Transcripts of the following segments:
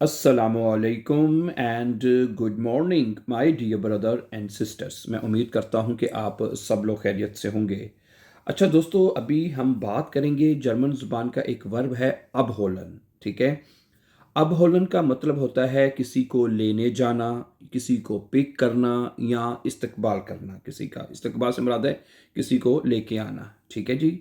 अस्सलामुअलैकुम and good morning my dear brother and sisters. मैं उम्मीद करता हूं कि आप सब लोग खैरियत से होंगे। अच्छा दोस्तों, अभी हम बात करेंगे जर्मन ज़ुबान का एक वर्ब है अबहोलन। ठीक है, अबहोलन का मतलब होता है किसी को लेने जाना, किसी को पिक करना या इस्तकबाल करना। किसी का इस्तकबाल से मुराद है किसी को लेके आना। ठीक है जी,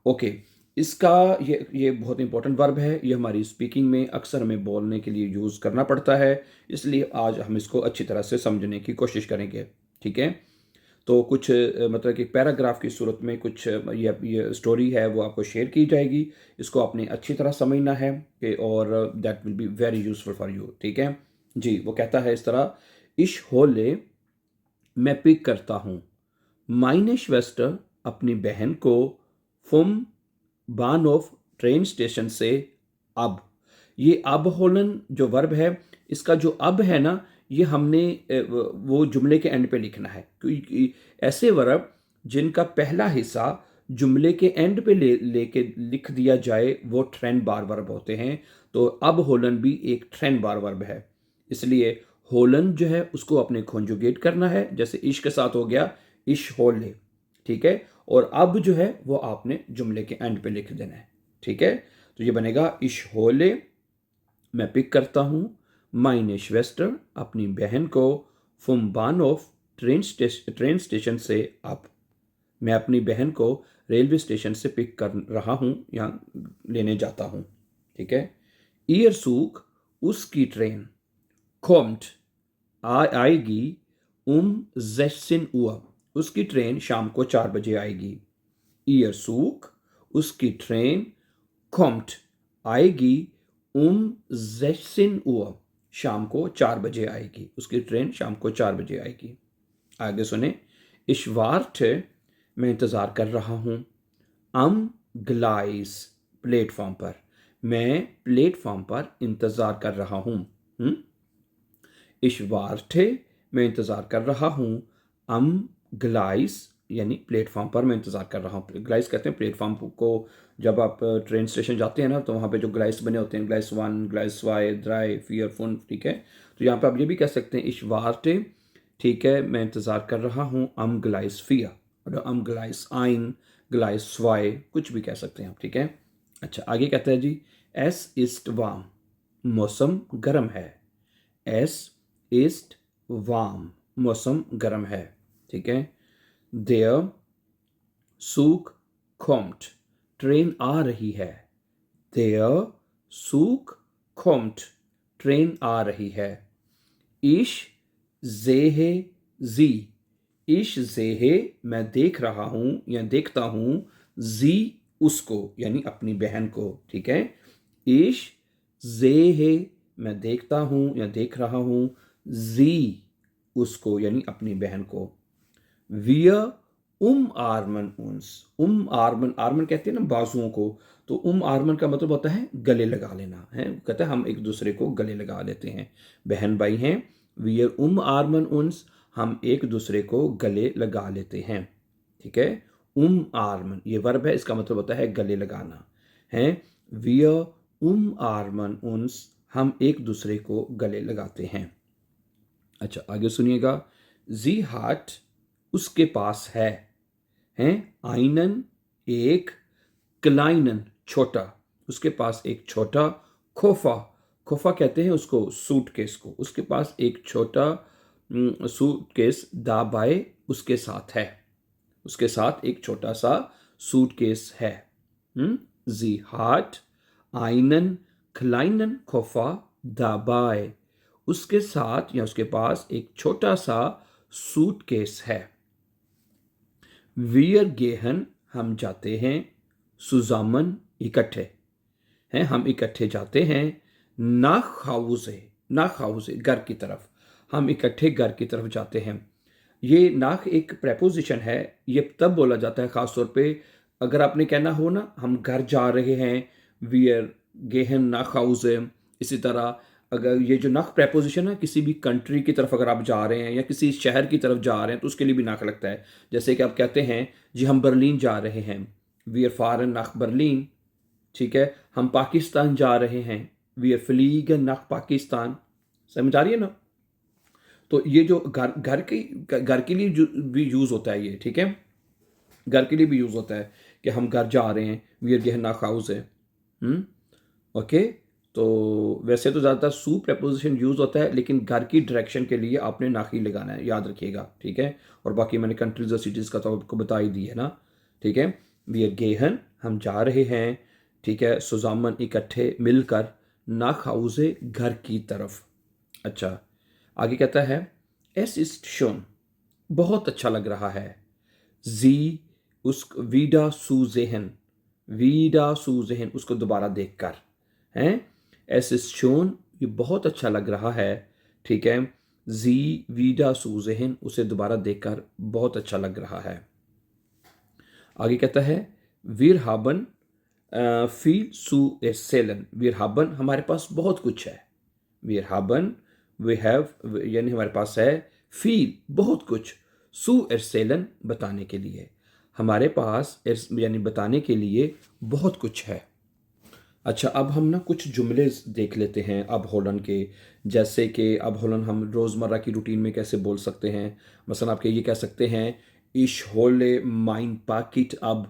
ओके। इसका ये बहुत इंपॉर्टेंट वर्ब है। ये हमारी स्पीकिंग में अक्सर हमें बोलने के लिए यूज़ करना पड़ता है, इसलिए आज हम इसको अच्छी तरह से समझने की कोशिश करेंगे। ठीक है, तो कुछ मतलब कि पैराग्राफ की सूरत में कुछ ये स्टोरी है वो आपको शेयर की जाएगी। इसको आपने अच्छी तरह समझना है कि और that will be very useful for you. ठीक है जी, वो कहता है इस तरह: इश होले, मैं पिक करता हूँ, माइने श्वेस्टर, अपनी बहन को, फुम बानोफ, ट्रेन स्टेशन से, अब। ये अब होलन जो वर्ब है, इसका जो अब है ना, ये हमने वो जुमले के एंड पे लिखना है, क्योंकि ऐसे वर्ब जिनका पहला हिस्सा जुमले के एंड पे लेके लिख दिया जाए वो ट्रेंड बार वर्ब होते हैं। तो अब होलन भी एक ट्रेंड बार वर्ब है, इसलिए होलन जो है उसको अपने कॉन्जुगेट करना है। जैसे इश के साथ हो गया इश होले, ठीक है। और अब जो है वो आपने जुमले के एंड पे लिख देना है। ठीक है, तो ये बनेगा इश होले, मैं पिक करता हूँ, माइने श्वेस्टर, अपनी बहन को, फुम बानोफ, ट्रेन स्टेशन से, अब। मैं अपनी बहन को रेलवे स्टेशन से पिक कर रहा हूँ या लेने जाता हूँ। ठीक है, ईयर सूख, उसकी ट्रेन, कॉम्ट, आएगी, 16 Uhr, उसकी ट्रेन शाम को 4 बजे आएगी। ईयर सूख, उसकी ट्रेन, कॉम्ट, आएगी, 16 Uhr, शाम को 4 बजे आएगी। उसकी ट्रेन शाम को 4 बजे आएगी। आगे सुने: इश्वार्थ, मैं इंतज़ार कर रहा हूँ, अम ग्लाइस, प्लेटफॉर्म पर, मैं प्लेटफॉर्म पर इंतज़ार कर रहा हूँ। इश्वार्थे, मैं इंतज़ार कर रहा हूँ, अम ग्लाइस, यानी प्लेटफॉर्म पर मैं इंतज़ार कर रहा हूँ। ग्लाइस कहते हैं प्लेटफॉर्म को। जब आप ट्रेन स्टेशन जाते हैं ना, तो वहाँ पे जो ग्लाइस बने होते हैं, ग्लाइस 1, ग्लाइस 2, 3, 4, 5। ठीक है, तो यहाँ पे आप ये भी कह सकते हैं इश्वार्थे, ठीक है, मैं इंतज़ार कर रहा हूँ, अम ग्लाइस 4 और अम ग्लाइस 1, ग्लाइस 2, कुछ भी कह सकते हैं आप। ठीक है, अच्छा आगे कहता है जी: एस इस्ट वाम, मौसम गर्म है। एस ईस्ट वाम, मौसम गर्म है। ठीक है, देयर सूख कॉम्ट, ट्रेन आ रही है। देयर सूख कॉम्ट, ट्रेन आ रही है। इश जेहे जी, इश जेहे, मैं देख रहा हूं या देखता हूं, जी, उसको यानी अपनी बहन को। ठीक है, इश जेहे, मैं देखता हूं या देख रहा हूं, जी, उसको यानी अपनी बहन को। वियर आर्मन उन्स, आर्मन, आर्मन कहते हैं ना बाजुओं को, तो आर्मन का मतलब होता है गले लगा लेना है। कहते हैं हम एक दूसरे को गले लगा लेते हैं, बहन भाई हैं। वियर आर्मन उन्स, हम एक दूसरे को गले लगा लेते हैं। ठीक है, आर्मन ये वर्ब है, इसका मतलब होता है गले लगाना है। वियर आर्मन उन्स, हम एक दूसरे को गले लगाते हैं। अच्छा आगे सुनिएगा: जी हाट, उसके पास है। हैं, आइनन, एक, क्लाइनन, छोटा, उसके पास एक छोटा, खोफा, खोफा कहते हैं उसको सूटकेस को, उसके पास एक छोटा सूटकेस, दाबाए, उसके साथ है, उसके साथ एक छोटा सा सूटकेस है। जी हाट, आइनन, क्लाइनन, खोफा, दाबाए, उसके साथ या उसके पास एक छोटा सा सूटकेस है। वियर गेहन, हम जाते हैं, सुजामन, इकट्ठे हैं, हम इकट्ठे जाते हैं। नाख हाउसे, नाख हाउसे, घर की तरफ, हम इकट्ठे घर की तरफ जाते हैं। ये नाख एक प्रेपोजिशन है, ये तब बोला जाता है ख़ास तौर पे अगर आपने कहना हो ना हम घर जा रहे हैं, वियर गेहन नाख हाउसे। इसी तरह अगर ये जो नाख प्रेपोजिशन है, किसी भी कंट्री की तरफ अगर आप जा रहे हैं या किसी शहर की तरफ जा रहे हैं तो उसके लिए भी नाख लगता है। जैसे कि आप कहते हैं जी हम बर्लिन जा रहे हैं, वियर फारन नाख बर्लिन। ठीक है, हम पाकिस्तान जा रहे हैं, wir fliegen nach पाकिस्तान। समझ आ रही है ना? तो ये जो घर के लिए भी यूज़ होता है ये, ठीक है? घर के लिए भी यूज़ होता है कि हम घर जा रहे हैं, wir gehen nach Hause। Okay, तो वैसे तो ज़्यादातर सू प्रपोजिशन यूज़ होता है, लेकिन घर की डायरेक्शन के लिए आपने नाक ही लगाना है, याद रखिएगा, ठीक है? और बाकी मैंने कंट्रीज और सिटीज़ का तो आपको बता ही दी है ना, ठीक है? wir gehen, हम जा रहे हैं, ठीक है? zusammen, इकट्ठे मिलकर, nach Hause, घर की तरफ। अच्छा, आगे कहता है es ist schön, बहुत अच्छा लग रहा है। जी उस wieder zu sehen, उसको दोबारा देखकर, हैं? es ist schön, ये बहुत अच्छा लग रहा है, ठीक है? जी wieder zu sehen, उसे दोबारा देखकर बहुत अच्छा लग रहा है। आगे कहता है wir haben viel zu erzählen, wir haben, हमारे पास बहुत कुछ है। wir haben, we have, यानी हमारे पास है viel, बहुत कुछ, zu erzählen, बताने के लिए। हमारे पास यानी बताने के लिए बहुत कुछ है। अच्छा, अब हम ना कुछ जुमले देख लेते हैं अब होलन के, जैसे कि अब होलन हम रोज़मर्रा की रूटीन में कैसे बोल सकते हैं। मसलन आपके ये कह सकते हैं ich hole mein Paket ab,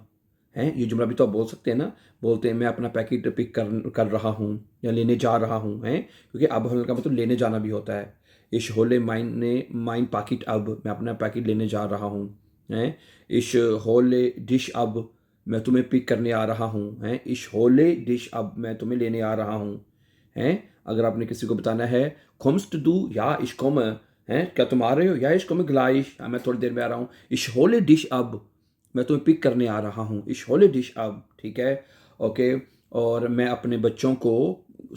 हैं? ये जुमला भी तो आप बोल सकते हैं ना, बोलते हैं मैं अपना पैकेट पिक कर रहा हूँ या लेने जा रहा हूँ, हैं? क्योंकि अब होलन का मतलब लेने जाना भी होता है। ich hole mein Paket ab, मैं अपना पैकेट लेने जा रहा हूँ, हैं? ich hole dich ab, मैं तुम्हें पिक करने आ रहा हूँ, हैं? ich hole dich ab, मैं तुम्हें लेने आ रहा हूँ, हैं? अगर आपने किसी को बताना है kommst du, ja ich komme, हैं? क्या तुम आ रहे हो? ja ich komme gleich, हाँ, मैं थोड़ी देर में आ रहा हूँ। ich hole dich ab, मैं तुम्हें पिक करने आ रहा हूँ, ich hole dich ab, ठीक है? ओके, और मैं अपने बच्चों को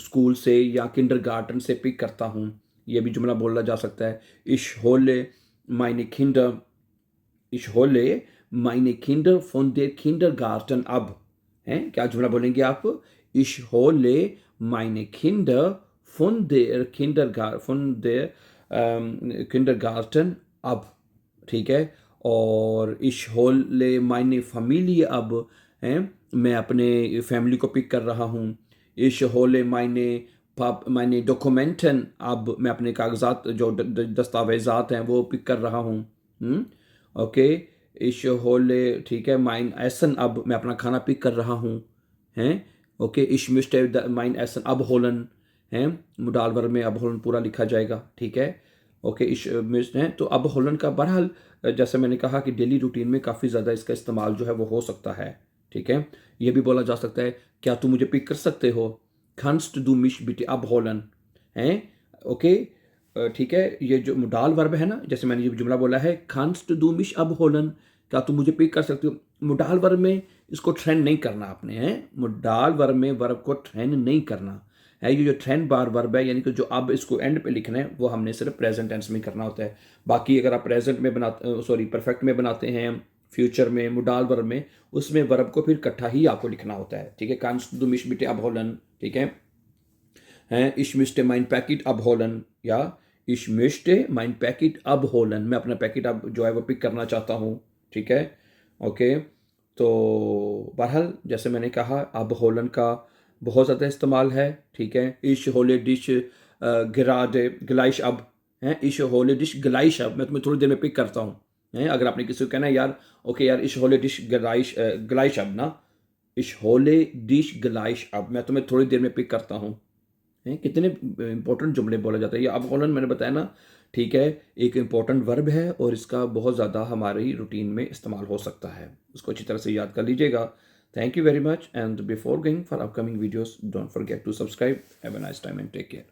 स्कूल से या किंडरगार्टन से पिक करता हूँ, ये भी जुमला बोला जा सकता है। ich hole meine Kinder, ich hole meine Kinder von der Kindergarten ab, हैं? क्या जुमला बोलेंगे आप? ich hole meine Kinder von der Kindergarten ab, ठीक है? और ich hole meine Familie ab, हैं? मैं अपने फैमिली को पिक कर रहा हूँ। ich hole meine Dokumenten ab, मैं अपने कागजात जो दस्तावेज़ात हैं वो पिक कर रहा हूँ। ओके, ich hole, ठीक है, mein Essen ab, मैं अपना खाना पिक कर रहा हूँ, हैं? Okay, ich möchte mein Essen abholen, हैं? मुडाल वर्ब में abholen पूरा लिखा जाएगा, ठीक है? ओके, ich möchte, हैं? तो abholen का बहरहाल जैसे मैंने कहा कि डेली रूटीन में काफ़ी ज़्यादा इसका इस्तेमाल जो है वो हो सकता है, ठीक है? ये भी बोला जा सकता है, क्या तुम मुझे पिक कर सकते हो? kannst du mich bitte abholen, हैं? ओके, ठीक है, ये जो मुडाल वर्ब है ना, जैसे मैंने ये जुमला बोला है kannst du mich abholen, क्या तुम मुझे पिक कर सकते हो? मुडाल वर्ब में इसको ट्रेंड नहीं करना आपने, हैं? मुडाल वर्ब में वर्ब को ट्रेंड नहीं करना है। ये जो ट्रेंड बार वर्ब है, यानी कि जो अब इसको एंड पे लिखना है, वो हमने सिर्फ प्रेजेंट टेंस में करना होता है। बाकी अगर आप प्रेजेंट में परफेक्ट में बनाते हैं, फ्यूचर में, मुडाल वर्ब में, उसमें वर्ब को फिर इकट्ठा ही आपको लिखना होता है, ठीक है? kannst du mich bitte abholen, ठीक है? हैं? ich möchte mein Paket abholen, या ich möchte mein Paket abholen, मैं अपना पैकेट अब जो है वो पिक करना चाहता हूँ, ठीक है? ओके, तो बहरहाल जैसे मैंने कहा abholen का बहुत ज़्यादा इस्तेमाल है, ठीक है? ich hole dich gerade gleich ab, हैं? ich hole dich gleich ab, मैं तुम्हें थोड़ी देर में पिक करता हूँ, हैं? अगर आपने किसी को कहना है यार, ओके यार, ich hole dich gleich ab ना, ich hole dich gleich ab, मैं तुम्हें थोड़ी देर में पिक करता हूँ, हैं? कितने इंपॉर्टेंट जुमले बोला जाता है। ये अब होलन मैंने बताया ना, ठीक है, एक इंपॉर्टेंट वर्ब है और इसका बहुत ज़्यादा हमारी रूटीन में इस्तेमाल हो सकता है। उसको अच्छी तरह से याद कर लीजिएगा। Thank you very much, and before going for upcoming videos don't forget to subscribe. Have a nice time and take care.